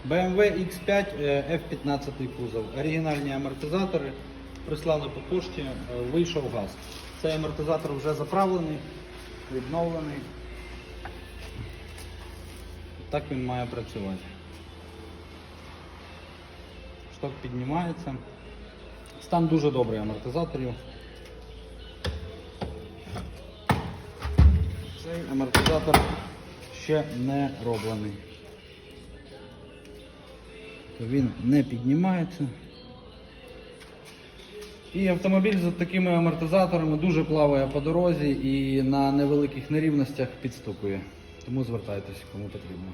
BMW X5 F15 кузов. Оригінальні амортизатори. Прислали по пошті, вийшов газ. Цей амортизатор вже заправлений, відновлений. Так він має працювати. Шток піднімається. Стан дуже добрий амортизаторів. Цей амортизатор ще не роблений. Він не піднімається. І автомобіль з такими амортизаторами дуже плаває по дорозі і на невеликих нерівностях підстукує. Тому звертайтеся, кому потрібно.